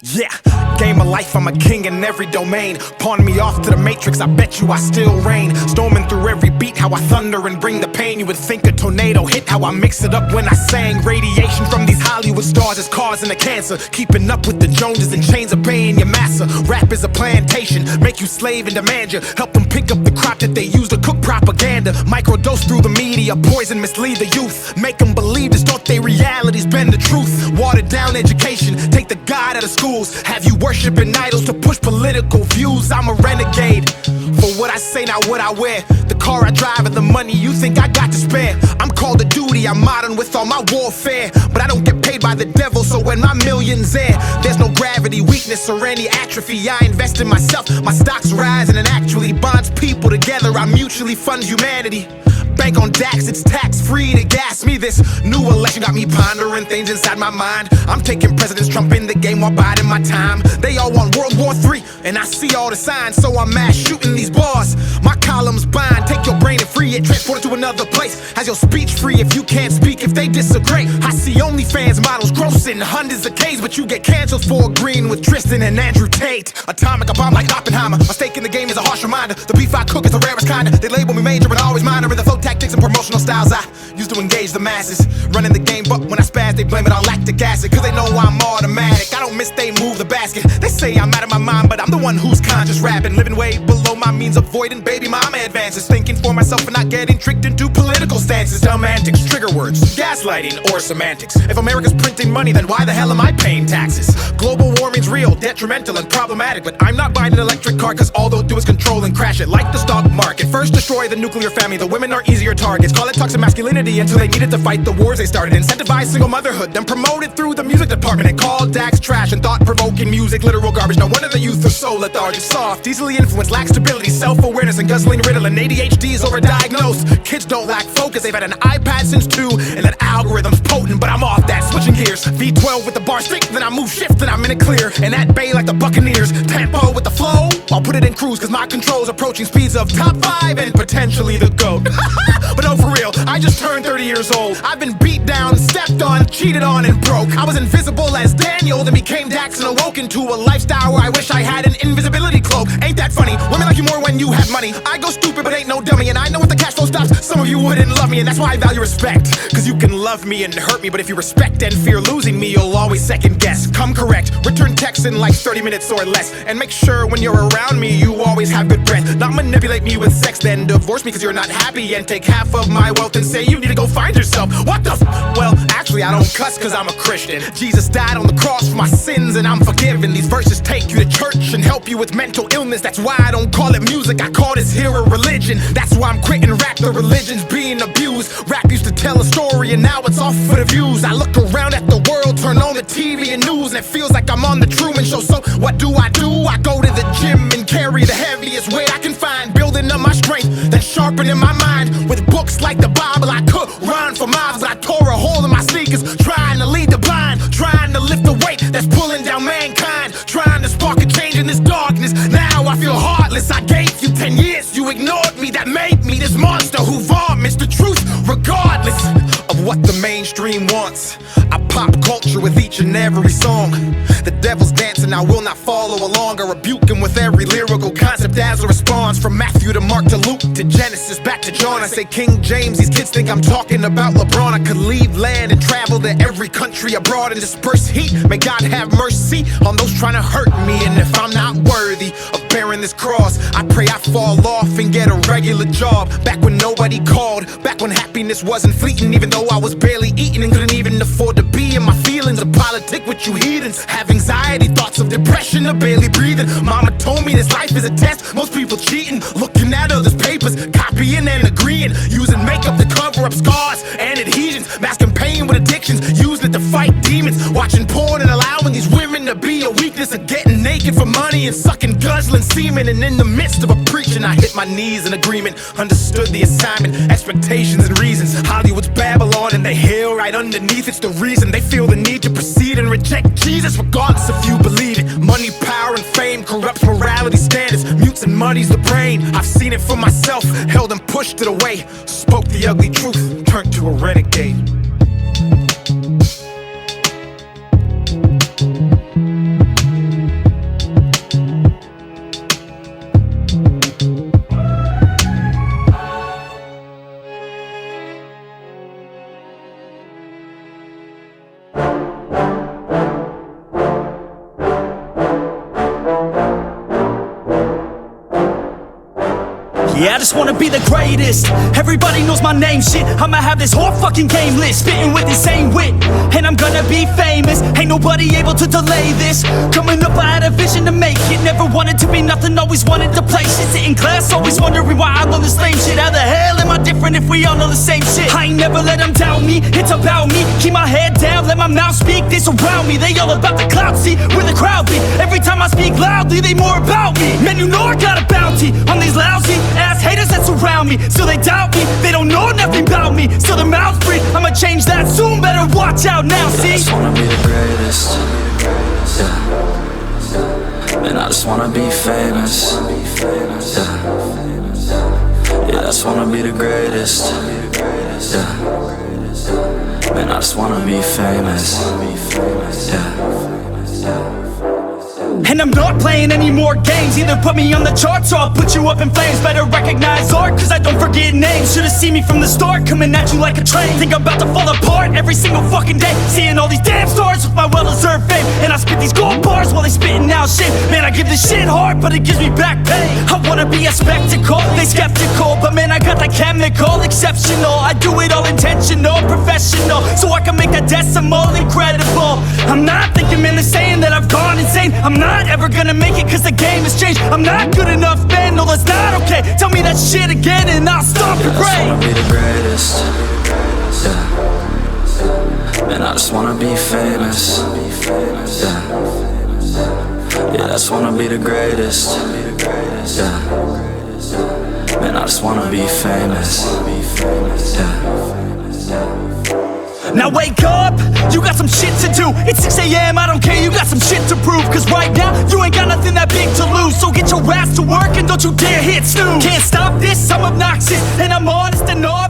Yeah, game of life, I'm a king in every domain. Pawn me off to the matrix, I bet you I still reign. Storming through every beat, how I thunder and bring the pain. You would think a tornado hit, how I mix it up when I sang. Radiation from these Hollywood stars is causing a cancer. Keeping up with the Joneses and chains obeying your master. Rap is a plantation, make you slave and demand you. Help them pick up the crop that they use to cook propaganda. Microdose through the media, poison mislead the youth. Make them believe this thought they realities bend the truth. Watered down education, take the God out of schools. Have you worshiping idols to push political views? I'm a renegade for what I say, not what I wear. The car I drive and the money you think I got to spare. I'm called to duty, I'm modern with all my warfare. But I don't get paid by the devil, so when my million's there, there's no gravity, weakness, or any atrophy. I invest in myself, my stocks rise, and it actually bonds people together. I mutually fund humanity. Bank on DAX, it's tax-free to gas me. This new election got me pondering things inside my mind. I'm taking President Trump in the game while biding my time. They all want World War III, and I see all the signs, so I'm mass shooting these bars. My columns bind, take your brain and free it, transport it to another place. Has your speech free if you can't speak, if they disagree. I see OnlyFans models grossing hundreds of Ks, but you get canceled for agreeing with Tristan and Andrew Tate. Atomic, a bomb like Oppenheimer. A stake in the game is a harsh reminder. The beef I cook is the rarest kind. They label me major, but always minor in the flow tactics and promotional styles I used to engage the masses. Running the game, but when I spaz, they blame it on lactic acid. Cause they know I'm automatic, I don't miss, they move the basket. They say I'm out of my mind, but I'm the one who's conscious rapping. Living way below my means, avoiding baby mama advances. Thinking for myself and not getting tricked into political stances. Dumb antics, trigger words, gaslighting, or semantics. If America's printing money, then why the hell am I paying taxes? Global warming's real, detrimental and problematic, but I'm not buying an electric car, cause all they'll do is control and crash it. Like the stock market, first destroy the nuclear family. The women are easier targets. Call it toxic masculinity until they needed to fight the wars they started. Incentivize single motherhood, then promote it through the music department. And call DAX trash and thought-provoking music literal garbage. No wonder the youth are so lethargic, soft, easily influenced, lack stability, self-awareness, and guzzling Ritalin. ADHD is overdiagnosed. Kids don't lack focus, they've had an iPad since 2, and that algorithm's potent, but I'm off that. Switching gears, V12 with the bar stick, then I move shift, then I'm in it clear. And at bay like the Buccaneers, tempo with the flow, I'll put it in cruise, cause my control's approaching speeds of top 5 and potentially the GOAT. But no, for real, I just turned 30 years old. I've been beat down, stepped on, cheated on, and broke. I was invisible as Daniel, then became Dax and awoke into a lifestyle where I wish I had an invisibility cloak. Ain't that funny? Women like you more when you have money. I go stupid but ain't no dummy, and I know if the cash flow stops, some of you wouldn't love me, and that's why I value respect. Cause you can love me and hurt me, but if you respect and fear losing me, you'll always second guess. Come correct, return text in like 30 minutes or less, and make sure when you're around me, you always have good breath. Not manipulate me with sex, then divorce me cause you're not happy, and take half of my wealth and say you need to go find yourself. What the Well, actually I don't cuss cause I'm a Christian. Jesus died on the cross for my sins and I'm forgiven. These verses take you to church and help you with mental illness. That's why I don't call it music, I call this here a religion. That's why I'm quitting rap, the religion's being abused. Rap used to tell a story and now it's all for the views. I look around at the world, turn on the TV and news, and it feels like I'm on the Truman Show. So what do? I go to the gym and carry the heaviest weight I can find, building up my strength, then sharpening my mind with books like the Bible. I could run for miles, but I tore a hole in my sneakers, trying to lead the blind, trying to lift the weight that's pulling down mankind, trying to spark a change in this darkness. Now I feel heartless. I gave you 10 years, you ignored me. That made me this monster who vomits the truth regardless of what the mainstream wants. I pop culture with each and every song. The devil's dancing, I will not follow along. I rebuke him with every lyrical concept as a response. From Matthew to Mark to Luke to Genesis back to John. I say King James, these kids think I'm talking about LeBron. I could leave land and travel to every country abroad and disperse heat. May God have mercy on those trying to hurt me. And if I'm not worthy of bearing this cross, I pray I fall off and get a regular job. Back when nobody called, back when happiness wasn't fleeting, even though I was barely eating and couldn't even afford to be in my feelings. A politic with you heathens, have anxiety, thoughts of depression, or barely breathing. Mama told me this life is a test, most people cheating, looking at others' papers, copying and agreeing, using makeup to cover up scars and adhesions, masking pain with addictions, using it to fight demons, watching porn and allowing these women to be a weakness, of getting naked for money and sucking guzzling semen. And in the midst of a preaching, I hit my knees in agreement, understood the assignment, expectations and reasons. Hollywood's Babylon and the hill right underneath, it's the reason they feel the need to proceed and reject Jesus, regardless if you believe it. Money, power, and fame corrupts morality standards, mutes and muddies the brain. I've seen it for myself, held and pushed it away, spoke the ugly truth, turned to a renegade. Yeah, I just wanna be the greatest. Everybody knows my name, shit. I'ma have this whole fucking game list, spitting with insane wit, and I'm gonna be famous. Ain't nobody able to delay this. Coming up, I had a vision to make it. Never wanted to be nothing, always wanted to play shit. Sit in class, always wondering why I love this lame shit. How the hell am I different if we all know the same shit? I ain't never let them doubt me, it's about me. Keep my head down, let my mouth speak. They surround me, they all about the clout, see where the crowd be. Every time I speak loudly, they more about me. Man, you know I got a bounty on these lousy ass haters that surround me. Still they doubt me, they don't know nothing about me. Still their mouths free, I'ma change that soon. Better watch out now, see? I just wanna be the greatest. Yeah. Man, I just wanna be famous. Yeah. Yeah, I just wanna be the greatest. Yeah. Man, I just wanna be famous. Yeah. And I'm not playing any more games. Either put me on the charts or I'll put you up in flames. Better recognize art, cause I don't forget names. Should've seen me from the start, coming at you like a train. Think I'm about to fall apart every single fucking day. Seeing all these damn stars with my well-deserved fame. And I spit these gold bars while they spitting out shit. Man, I give this shit hard, but it gives me back pain. I wanna be a spectacle, they skeptical, but man, I got that chemical, exceptional. I do it all intentional, professional, so I can make that decimal incredible. I'm not thinking, man, they're saying that I've gone insane. I'm not ever gonna make it cause the game has changed. I'm not good enough, man, no that's not okay. Tell me that shit again and I'll stop your brain. I just wanna be the greatest. Yeah. Man, I just wanna be famous. Yeah. Yeah, I just wanna be the greatest. Yeah. Man, I just wanna be famous. Yeah. Now wake up, you got some shit to do. It's 6 AM, I don't care, you got some shit to prove. Cause right now, you ain't got nothing that big to lose. So get your ass to work and don't you dare hit snooze. Can't stop this, I'm obnoxious, and I'm honest and all